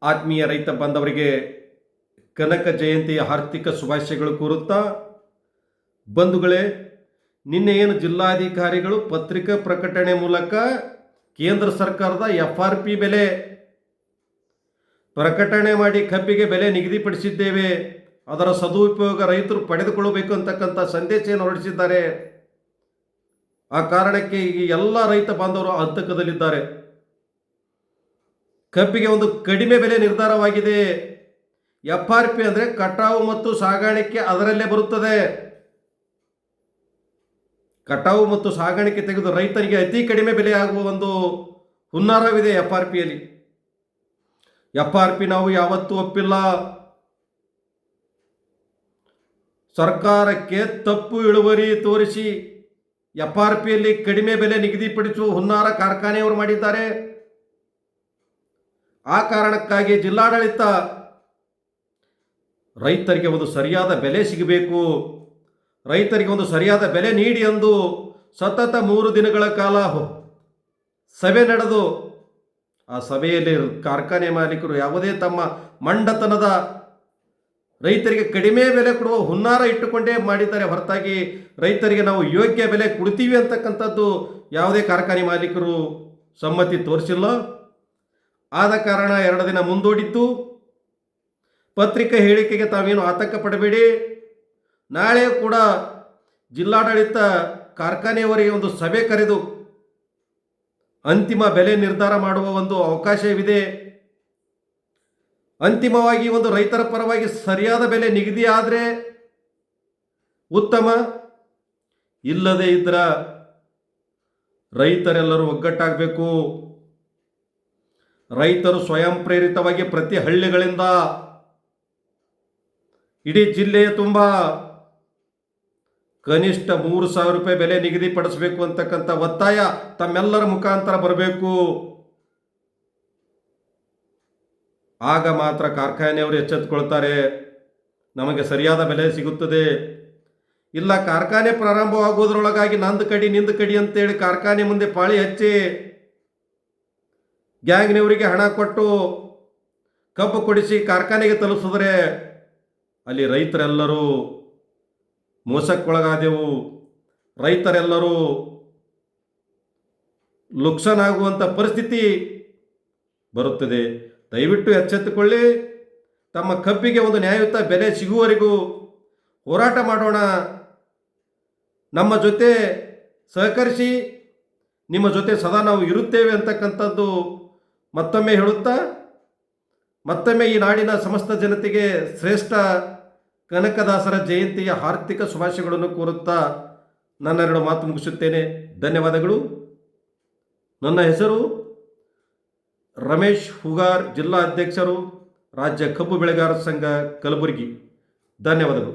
ಆತ್ಮೀಯ ರೈತ ಬಾಂಧವರಿಗೆ ಕನಕ ಜಯಂತಿಯ ಆರ್ಥಿಕ ಶುಭಾಶಯಗಳು ಕೋರುತ್ತಾ, ಬಂಧುಗಳೇ, ನಿನ್ನೆ ಏನು ಜಿಲ್ಲಾಧಿಕಾರಿಗಳು ಪತ್ರಿಕಾ ಪ್ರಕಟಣೆ ಮೂಲಕ ಕೇಂದ್ರ ಸರ್ಕಾರದ FRP ಬೆಲೆ ಪ್ರಕಟಣೆ ಮಾಡಿ ಕಬ್ಬಿಗೆ ಬೆಲೆ ನಿಗದಿಪಡಿಸಿದ್ದೇವೆ, ಅದರ ಸದುಪಯೋಗ ರೈತರು ಪಡೆದುಕೊಳ್ಳಬೇಕು ಅಂತಕ್ಕಂಥ ಸಂದೇಶವನ್ನು ಹೊರಡಿಸಿದ್ದಾರೆ. ಆ ಕಾರಣಕ್ಕೆ ಈ ಎಲ್ಲ ರೈತ ಬಾಂಧವರು ಆತಂಕದಲ್ಲಿದ್ದಾರೆ. ಕಬ್ಬಿಗೆ ಒಂದು ಕಡಿಮೆ ಬೆಲೆ ನಿರ್ಧಾರವಾಗಿದೆ. FRP ಅಂದರೆ ಕಟಾವು ಮತ್ತು ಸಾಗಾಣಿಕೆ, ಅದರಲ್ಲೇ ಬರುತ್ತದೆ. ಕಟಾವು ಮತ್ತು ಸಾಗಾಣಿಕೆ ತೆಗೆದು ರೈತರಿಗೆ ಅತಿ ಕಡಿಮೆ ಬೆಲೆ ಆಗುವ ಒಂದು ಹುನ್ನಾರವಿದೆ FRPಯಲ್ಲಿ. FRP ನಾವು ಯಾವತ್ತೂ ಒಪ್ಪಿಲ್ಲ. ಸರ್ಕಾರಕ್ಕೆ ತಪ್ಪು ಇಳುವರಿ ತೋರಿಸಿ FRPಯಲ್ಲಿ ಕಡಿಮೆ ಬೆಲೆ ನಿಗದಿಪಡಿಸುವ ಹುನ್ನಾರ ಕಾರ್ಖಾನೆಯವರು ಮಾಡಿದ್ದಾರೆ. ಆ ಕಾರಣಕ್ಕಾಗಿ ಜಿಲ್ಲಾಡಳಿತ ರೈತರಿಗೆ ಒಂದು ಸರಿಯಾದ ಬೆಲೆ ಸಿಗಬೇಕು, ರೈತರಿಗೆ ಒಂದು ಸರಿಯಾದ ಬೆಲೆ ನೀಡಿ ಎಂದು ಸತತ 3 ದಿನಗಳ ಕಾಲ ಸಭೆ ನಡೆದು, ಆ ಸಭೆಯಲ್ಲಿ ಕಾರ್ಖಾನೆ ಮಾಲೀಕರು ಯಾವುದೇ ತಮ್ಮ ಮಂಡತನದ ರೈತರಿಗೆ ಕಡಿಮೆ ಬೆಲೆ ಕೊಡುವ ಹುನ್ನಾರ ಇಟ್ಟುಕೊಂಡೇ ಮಾಡಿದ್ದಾರೆ ಹೊರತಾಗಿ ರೈತರಿಗೆ ನಾವು ಯೋಗ್ಯ ಬೆಲೆ ಕೊಡ್ತೀವಿ ಅಂತಕ್ಕಂಥದ್ದು ಯಾವುದೇ ಕಾರ್ಖಾನೆ ಮಾಲೀಕರು ಸಮ್ಮತಿ ತೋರಿಸಿಲ್ಲ. ಆದ ಕಾರಣ 2 ದಿನ ಮುಂದೂಡಿತ್ತು. ಪತ್ರಿಕಾ ಹೇಳಿಕೆಗೆ ತಾವೇನು ಆತಂಕ ಪಡಬೇಡಿ. ನಾಳೆ ಕೂಡ ಜಿಲ್ಲಾಡಳಿತ ಕಾರ್ಖಾನೆಯವರಿಗೆ ಒಂದು ಸಭೆ ಕರೆದು ಅಂತಿಮ ಬೆಲೆ ನಿರ್ಧಾರ ಮಾಡುವ ಒಂದು ಅವಕಾಶವಿದೆ. ಅಂತಿಮವಾಗಿ ಒಂದು ರೈತರ ಪರವಾಗಿ ಸರಿಯಾದ ಬೆಲೆ ನಿಗದಿ ಆದರೆ ಉತ್ತಮ, ಇಲ್ಲದೇ ಇದ್ರ ರೈತರೆಲ್ಲರೂ ಒಗ್ಗಟ್ಟಾಗಬೇಕು. ರೈತರು ಸ್ವಯಂ ಪ್ರೇರಿತವಾಗಿ ಪ್ರತಿ ಹಳ್ಳಿಗಳಿಂದ ಇಡೀ ಜಿಲ್ಲೆಯ ತುಂಬ ಕನಿಷ್ಠ 3,000 ರೂಪಾಯಿ ಬೆಲೆ ನಿಗದಿಪಡಿಸಬೇಕು ಅಂತಕ್ಕಂಥ ಒತ್ತಾಯ ತಮ್ಮೆಲ್ಲರ ಮುಖಾಂತರ ಬರಬೇಕು. ಆಗ ಮಾತ್ರ ಕಾರ್ಖಾನೆಯವರು ಎಚ್ಚೆತ್ತುಕೊಳ್ತಾರೆ, ನಮಗೆ ಸರಿಯಾದ ಬೆಲೆ ಸಿಗುತ್ತದೆ. ಇಲ್ಲ, ಕಾರ್ಖಾನೆ ಪ್ರಾರಂಭವಾಗುವುದರೊಳಗಾಗಿ ನಂದು ಕಡಿ ನಿಂದು ಕಡಿ ಅಂತೇಳಿ ಕಾರ್ಖಾನೆ ಮುಂದೆ ಪಾಳಿ ಹಚ್ಚಿ ಗ್ಯಾಂಗ್ನವರಿಗೆ ಹಣ ಕೊಟ್ಟು ಕಬ್ಬು ಕೊಡಿಸಿ ಕಾರ್ಖಾನೆಗೆ ತಲುಪಿಸಿದ್ರೆ ಅಲ್ಲಿ ರೈತರೆಲ್ಲರೂ ಮೋಸಕ್ಕೊಳಗಾದೆವು, ರೈತರೆಲ್ಲರೂ ಲುಕ್ಸಾನಾಗುವಂಥ ಪರಿಸ್ಥಿತಿ ಬರುತ್ತದೆ. ದಯವಿಟ್ಟು ಎಚ್ಚೆತ್ತುಕೊಳ್ಳಿ. ತಮ್ಮ ಕಬ್ಬಿಗೆ ಒಂದು ನ್ಯಾಯಯುತ ಬೆಲೆ ಸಿಗುವವರೆಗೂ ಹೋರಾಟ ಮಾಡೋಣ. ನಮ್ಮ ಜೊತೆ ಸಹಕರಿಸಿ, ನಿಮ್ಮ ಜೊತೆ ಸದಾ ನಾವು ಇರುತ್ತೇವೆ ಅಂತಕ್ಕಂಥದ್ದು ಮತ್ತೊಮ್ಮೆ ಹೇಳುತ್ತಾ, ಮತ್ತೊಮ್ಮೆ ಈ ನಾಡಿನ ಸಮಸ್ತ ಜನತೆಗೆ ಶ್ರೇಷ್ಠ ಕನಕದಾಸರ ಜಯಂತಿಯ ಆರ್ಥಿಕ ಶುಭಾಶಯಗಳನ್ನು ಕೋರುತ್ತಾ ನನ್ನ 2 ಮಾತು ಮುಗಿಸುತ್ತೇನೆ. ಧನ್ಯವಾದಗಳು. ನನ್ನ ಹೆಸರು ರಮೇಶ್ ಹುಗಾರ್, ಜಿಲ್ಲಾ ಅಧ್ಯಕ್ಷರು, ರಾಜ್ಯ ಕಬ್ಬು ಬೆಳೆಗಾರರ ಸಂಘ, ಕಲಬುರಗಿ. ಧನ್ಯವಾದಗಳು.